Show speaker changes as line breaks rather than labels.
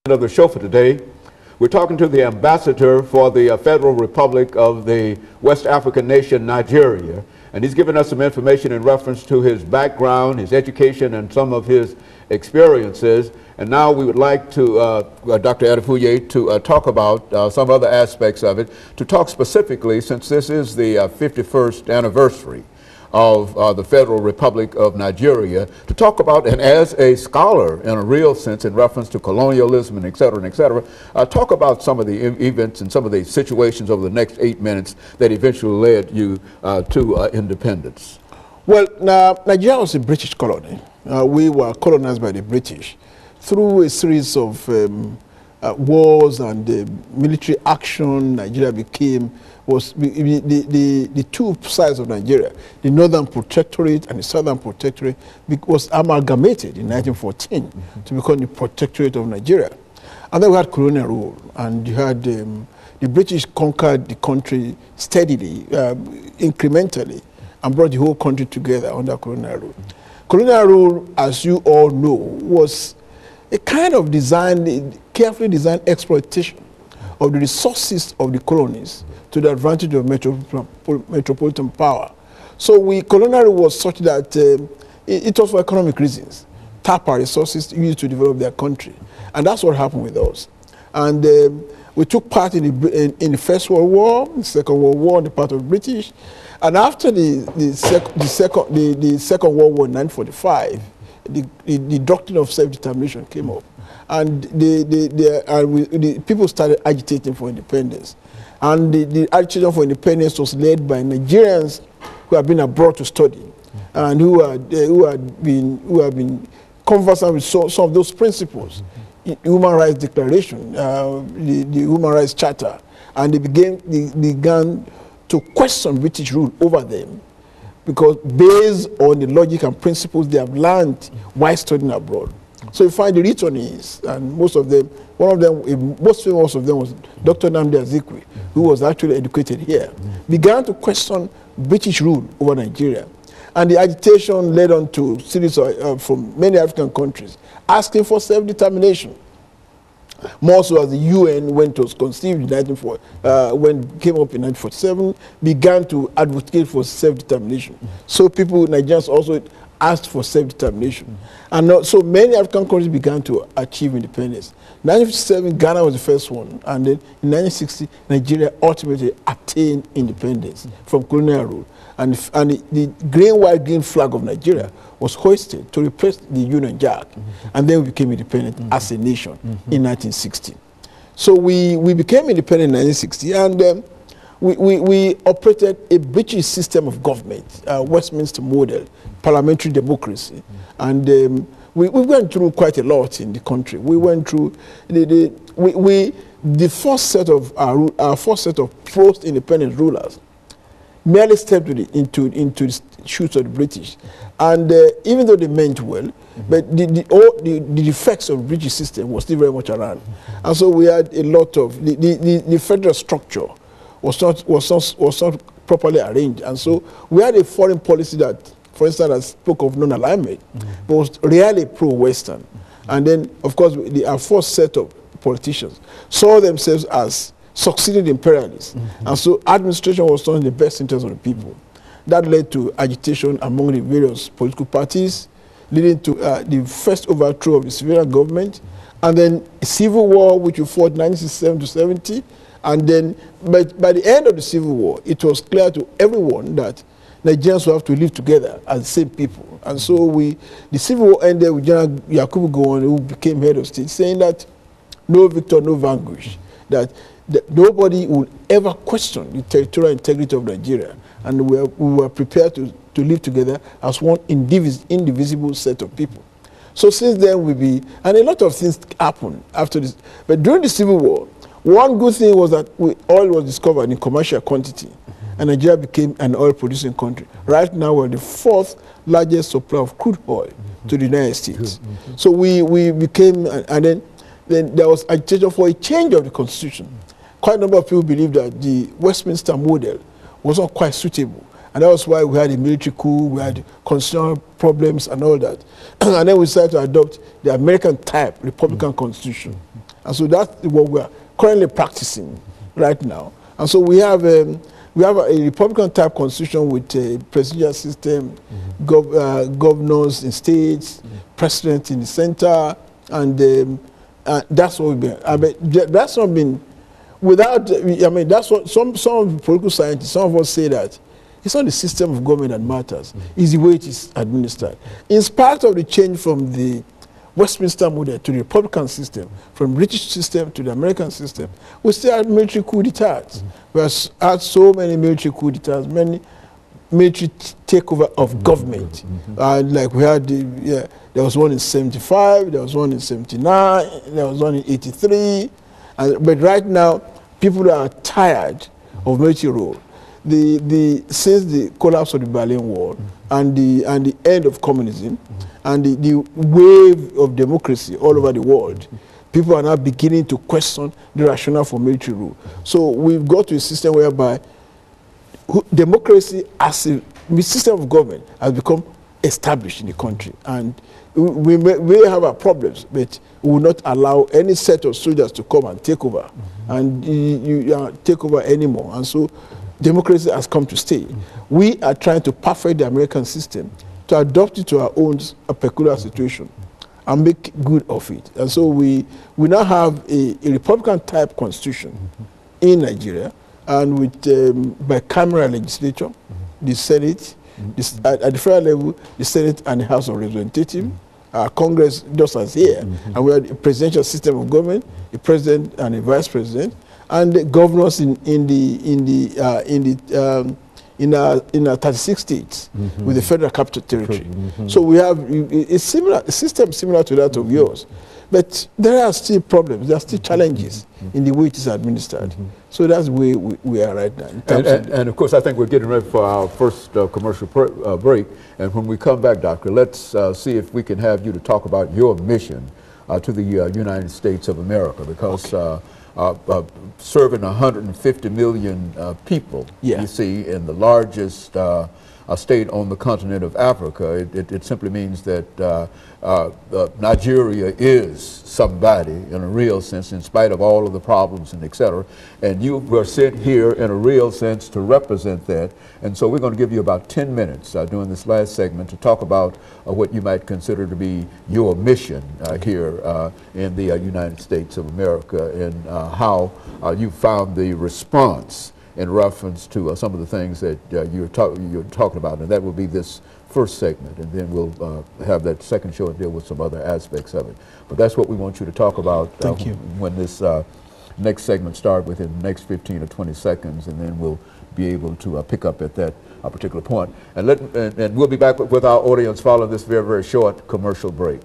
Of the show for today, we're talking to the ambassador for the Federal Republic of the West African nation Nigeria, and he's given us some information in reference to his background, his education, and some of his experiences. And now we would like to, Dr. Adefuye, to talk about some other aspects of it, to talk specifically, since this is the 51st anniversary of the Federal Republic of Nigeria, to talk about, and as a scholar in a real sense in reference to colonialism and et cetera, talk about some of the events and some of the situations over the next 8 minutes that eventually led you to independence.
Well, Nigeria was a British colony. We were colonized by the British. Through a series of wars and military action, Nigeria became the two sides of Nigeria, the Northern Protectorate and the Southern Protectorate, was amalgamated in 1914 to become the Protectorate of Nigeria. And then we had colonial rule, and you had the British conquered the country steadily, incrementally, and brought the whole country together under colonial rule. Colonial rule, as you all know, was a kind of carefully designed exploitation of the resources of the colonies to the advantage of metropolitan power. So colonial rule was such that it was for economic reasons. Tap our resources used to develop their country. And that's what happened with us. And we took part in the First World War, the Second World War on the part of the British. And after the Second World War in 1945, the doctrine of self-determination came up. And the people started agitating for independence. And the agitation for independence was led by Nigerians who had been abroad to study and who have been conversant with some of those principles. The Human Rights Declaration, the Human Rights Charter, and they began to question British rule over them, because based on the logic and principles they have learned while studying abroad. So you find the returnees, and most of them, most famous of them was Dr. Nnamdi Azikiwe, who was actually educated here, began to question British rule over Nigeria. And the agitation led on to series from many African countries asking for self-determination. More so as the UN, when it was conceived in when it came up in 1947, began to advocate for self-determination. So Nigerians also asked for self-determination. And so many African countries began to achieve independence. In 1957, Ghana was the first one. And then in 1960, Nigeria ultimately attained independence from colonial rule. And the green, white, green flag of Nigeria was hoisted to replace the Union Jack. And then we became independent as a nation in 1960. So we became independent in 1960, and we operated a British system of government, Westminster model, parliamentary democracy. And we went through quite a lot in the country. We went through the first set of our first set of post-independence rulers merely stepped into the shoes of the British. And even though they meant well, but the effects of the British system was still very much around. And so we had a lot of, the federal structure was not properly arranged. And so we had a foreign policy that, for instance, that spoke of non-alignment, but was really pro-Western. And then, of course, our first set of politicians saw themselves as succeeded imperialists. And so administration was done in the best interest of the people. That led to agitation among the various political parties, leading to the first overthrow of the civilian government, and then a civil war, which we fought 1967 to 70. And then, by the end of the civil war, it was clear to everyone that Nigerians will have to live together as the same people. And so the civil war ended with General Yakubu Gowon, who became head of state, saying that no victor, no vanquish, that nobody will ever question the territorial integrity of Nigeria. And we were prepared to live together as one indivisible set of people. So since then, and a lot of things happened after this. But during the Civil War, one good thing was that oil was discovered in commercial quantity, and Nigeria became an oil-producing country. Right now, we're the fourth largest supplier of crude oil to the United States. So we became, and then there was agitation for a change of the constitution. Quite a number of people believe that the Westminster model was not quite suitable, And that was why we had a military coup, we had constitutional problems and all that. And then we decided to adopt the American type Republican Constitution. And so that's what we are currently practicing right now. And so we have a Republican type Constitution with a presidential system, governors in states, president in the center, and that's what we've been. I mean, that's not been without. I mean, that's what some of the political scientists, some of us say that it's not the system of government that matters; it's the way it is administered. In spite of the change from the Westminster model to the Republican system, from British system to the American system, we still had military coup d'etats. We have had so many military coup d'etats, many military takeover of government. Like we had, there was one in 75, there was one in 79, there was one in 83. But right now, people are tired of military rule. Since the collapse of the Berlin Wall and the end of communism and the wave of democracy all over the world, people are now beginning to question the rationale for military rule. So we've got to a system whereby democracy as a system of government has become established in the country. And we may have our problems, but we will not allow any set of soldiers to come and take over and take over anymore. And so democracy has come to stay. We are trying to perfect the American system to adopt it to our own peculiar situation and make good of it. And so we now have a Republican type constitution in Nigeria, and with bicameral legislature, the Senate, at the federal level, the Senate and the House of Representatives, Congress just as here, and we have a presidential system of government, a president and a vice president, and the governors in 36 states with the federal capital territory. So we have a system similar to that of yours. But there are still problems, there are still challenges in the way it is administered. So that's where we are right now.
And of course, I think we're getting ready for our first commercial break. And when we come back, Doctor, let's see if we can have you to talk about your mission to the United States of America, because serving 150 million people, you see, in the largest state on the continent of Africa, it simply means that Nigeria is somebody in a real sense, in spite of all of the problems and et cetera. And you were sent here in a real sense to represent that. And so we're going to give you about 10 minutes during this last segment to talk about what you might consider to be your mission here in the United States of America, and how you found the response in reference to some of the things that you're talking about. And that will be this first segment, and then we'll have that second show and deal with some other aspects of it. But that's what we want you to talk about when this next segment starts within the next 15 or 20 seconds, and then we'll be able to pick up at that particular point. And we'll be back with our audience following this very, very short commercial break.